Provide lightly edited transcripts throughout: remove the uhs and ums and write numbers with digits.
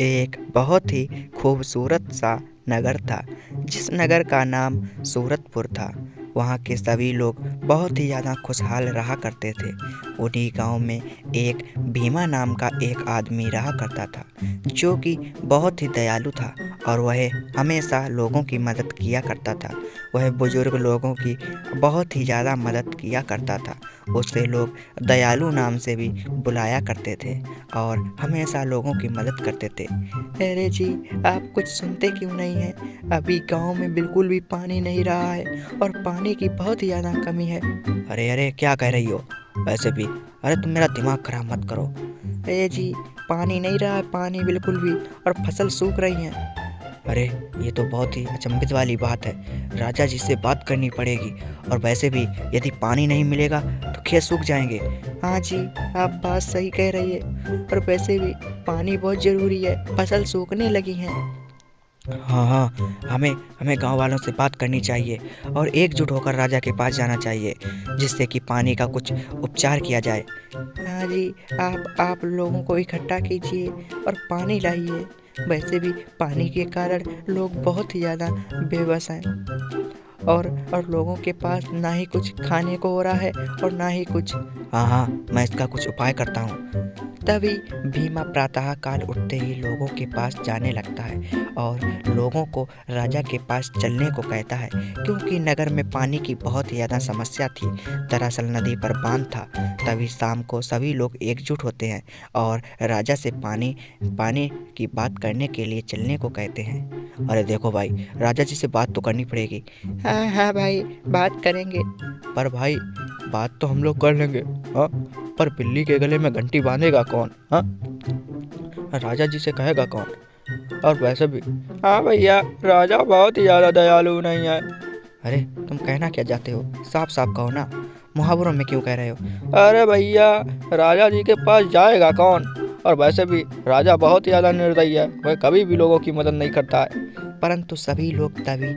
एक बहुत ही खूबसूरत सा नगर था, जिस नगर का नाम सूरतपुर था। वहाँ के सभी लोग बहुत ही ज़्यादा खुशहाल रहा करते थे। उन्हीं गांव में एक भीमा नाम का एक आदमी रहा करता था, जो कि बहुत ही दयालु था और वह हमेशा लोगों की मदद किया करता था। वह बुजुर्ग लोगों की बहुत ही ज़्यादा मदद किया करता था। उसे लोग दयालु नाम से भी बुलाया करते थे और हमेशा लोगों की मदद करते थे। अरे जी, आप कुछ सुनते क्यों नहीं हैं? अभी गांव में बिल्कुल भी पानी नहीं रहा है और पानी की बहुत ही ज़्यादा कमी है। अरे अरे, क्या कह रही हो? वैसे भी अरे तुम मेरा दिमाग खराब मत करो। अरे जी, पानी नहीं रहा है, पानी बिल्कुल भी, और फसल सूख रही है। अरे ये तो बहुत ही अचंभित वाली बात है। राजा जी से बात करनी पड़ेगी। और वैसे भी यदि पानी नहीं मिलेगा तो खेत सूख जाएंगे। हाँ जी, आप बात सही कह रही है। और वैसे भी पानी बहुत ज़रूरी है, फसल सूखने लगी हैं। हाँ हाँ, हमें हमें गांव वालों से बात करनी चाहिए और एकजुट होकर राजा के पास जाना चाहिए, जिससे कि पानी का कुछ उपचार किया जाए। हाँ जी, आप लोगों को इकट्ठा कीजिए और पानी लाइए। वैसे भी पानी के कारण लोग बहुत ही ज़्यादा बेबस हैं और लोगों के पास ना ही कुछ खाने को हो रहा है और ना ही कुछ। हाँ हाँ, मैं इसका कुछ उपाय करता हूँ। तभी भीमा प्रातः काल उठते ही लोगों के पास जाने लगता है और लोगों को राजा के पास चलने को कहता है, क्योंकि नगर में पानी की बहुत ही ज़्यादा समस्या थी। दरअसल नदी पर बांध था। तभी शाम को सभी लोग एकजुट होते हैं और राजा से पानी पानी की बात करने के लिए चलने को कहते हैं। अरे देखो भाई, राजा जी से बात तो करनी पड़ेगी। हाँ हाँ भाई, बात करेंगे। पर भाई, बात तो हम लोग कर लेंगे, हाँ, पर बिल्ली के गले में घंटी बांधेगा कौन? हाँ, राजा जी से कहेगा कौन? और वैसे भी, हाँ भैया, राजा बहुत ही ज़्यादा दयालु नहीं है। अरे तुम कहना क्या चाहते हो? साफ साफ कहो ना, मुहावरों में क्यों कह रहे हो? अरे भैया, राजा जी के पास जाएगा कौन? और वैसे भी राजा बहुत ही ज़्यादा निर्दयी है, वह कभी भी लोगों की मदद नहीं करता है। परंतु सभी लोग तभी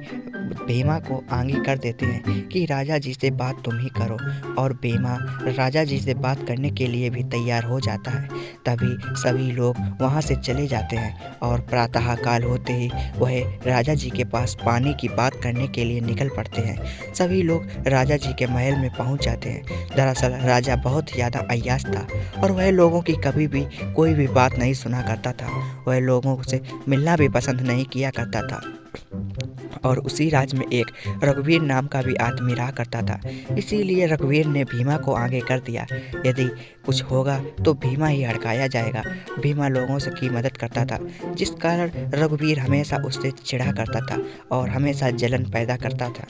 भीमा को आगे कर देते हैं कि राजा जी से बात तुम ही करो। और भीमा राजा जी से बात करने के लिए भी तैयार हो जाता है। तभी सभी लोग वहाँ से चले जाते हैं और प्रातः काल होते ही वह राजा जी के पास पानी की बात करने के लिए निकल पड़ते हैं। सभी लोग राजा जी के महल में पहुँच जाते हैं। दरअसल राजा बहुत ही ज़्यादा अय्याश था और वह लोगों की कभी भी कोई भी बात नहीं सुना करता था। वह लोगों से मिलना भी पसंद नहीं किया करता था। और उसी राज्य में एक रघुवीर नाम का भी आदमी रहा करता था। इसीलिए रघुवीर ने भीमा को आगे कर दिया। यदि कुछ होगा तो भीमा ही हड़काया जाएगा। भीमा लोगों से की मदद करता था, जिस कारण रघुवीर हमेशा उससे चिढ़ा करता था और हमेशा जलन पैदा करता था।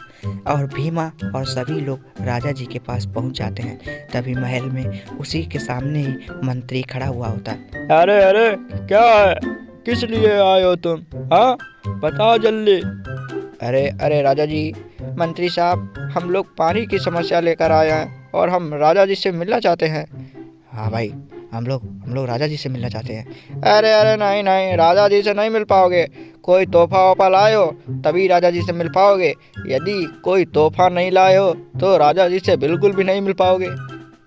और भीमा और सभी लोग राजा जी के पास पहुंच जाते हैं। तभी महल में उसी के सामने ही मंत्री खड़ा हुआ होता है। अरे अरे, क्या है? किस लिए आए हो तुम? हाँ, बताओ जल्दी। अरे अरे राजा जी, मंत्री साहब, हम लोग पानी की समस्या लेकर आए हैं और हम राजा जी से मिलना चाहते हैं। हाँ भाई, हम लोग राजा जी से मिलना चाहते हैं। अरे अरे, नहीं नहीं, राजा जी से नहीं मिल पाओगे। कोई तोहफा वोफा लाए हो तभी राजा जी से मिल पाओगे। यदि कोई तोहफा नहीं लाए हो तो राजा जी से बिल्कुल भी नहीं मिल पाओगे।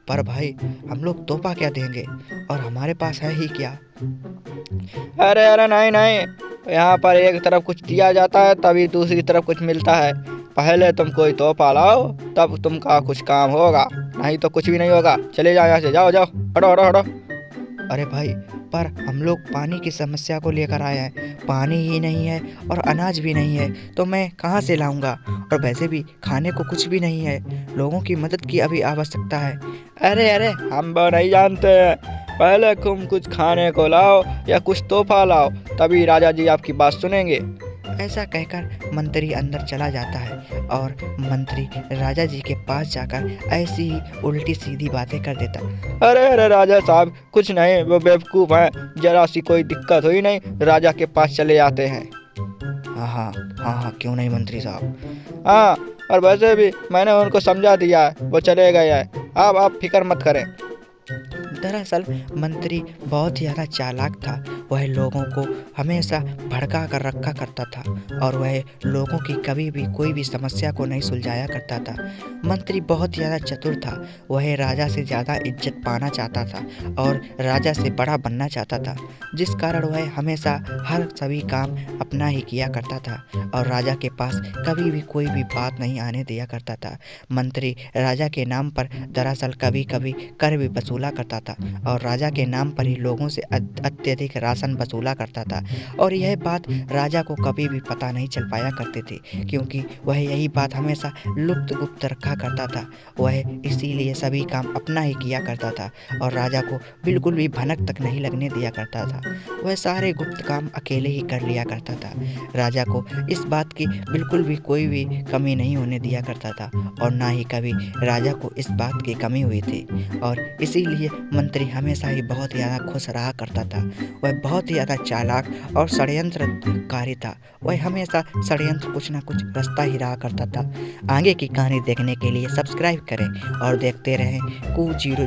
पर भाई, हम लोग तोहफा क्या देंगे और हमारे पास है ही क्या? अरे अरे, नहीं नहीं, यहाँ पर एक तरफ कुछ दिया जाता है तभी दूसरी तरफ कुछ मिलता है। पहले तुम कोई तोहफा लाओ, तब तुमका कुछ काम होगा, नहीं तो कुछ भी नहीं होगा। चले जाओ यहाँ से, जाओ जाओ, हटो हटो हटो। अरे भाई, पर हम लोग पानी की समस्या को लेकर आए हैं। पानी ही नहीं है और अनाज भी नहीं है तो मैं कहाँ से लाऊंगा? और वैसे भी खाने को कुछ भी नहीं है। लोगों की मदद की अभी आवश्यकता है। अरे अरे, हम वो नहीं जानते हैं। पहले तुम कुछ खाने को लाओ या कुछ तोहफा लाओ, तभी राजा जी आपकी बात सुनेंगे। ऐसा कहकर मंत्री अंदर चला जाता है और मंत्री राजा जी के पास जाकर ऐसी ही उल्टी सीधी बातें कर देता। अरे अरे राजा साहब, कुछ नहीं, वो बेवकूफ़ हैं, जरा सी कोई दिक्कत हुई नहीं, राजा के पास चले जाते हैं। हाँ हाँ हाँ हाँ, क्यों नहीं मंत्री साहब। हाँ, और वैसे भी मैंने उनको समझा दिया है, वो चले गए हैं। अब आप फिक्र मत करें। दरअसल मंत्री बहुत ही ज़्यादा चालाक था। वह लोगों को हमेशा भड़का कर रखा करता था और वह लोगों की कभी भी कोई भी समस्या को नहीं सुलझाया करता था। मंत्री बहुत ज़्यादा चतुर था। वह राजा से ज़्यादा इज्जत पाना चाहता था और राजा से बड़ा बनना चाहता था, जिस कारण वह हमेशा हर सभी काम अपना ही किया करता था और राजा के पास कभी भी कोई भी बात नहीं आने दिया करता था। मंत्री राजा के नाम पर दरअसल कभी कभी कर भी वसूला करता था और राजा के नाम पर ही लोगों से अत्यधिक राशन वसूला करता था और यह बात राजा को कभी भी पता नहीं चल पाया करते थे, क्योंकि वह यही बात हमेशा गुप्त रखा करता था। वह इसीलिए सभी काम अपना ही किया करता था और राजा को बिल्कुल भी भनक तक नहीं लगने दिया करता था। वह सारे गुप्त काम अकेले ही कर लिया करता था। राजा को इस बात की बिल्कुल भी कोई भी कमी नहीं होने दिया करता था और ना ही कभी राजा को इस बात की कमी हुई थी और इसीलिए मंत्री हमेशा ही बहुत ज़्यादा खुश रहा करता था। वह बहुत ही ज़्यादा चालाक और षड्यंत्रकारी था। वह हमेशा षड्यंत्र कुछ ना कुछ रास्ता ही रहा करता था। आगे की कहानी देखने के लिए सब्सक्राइब करें और देखते रहें कू जीरो।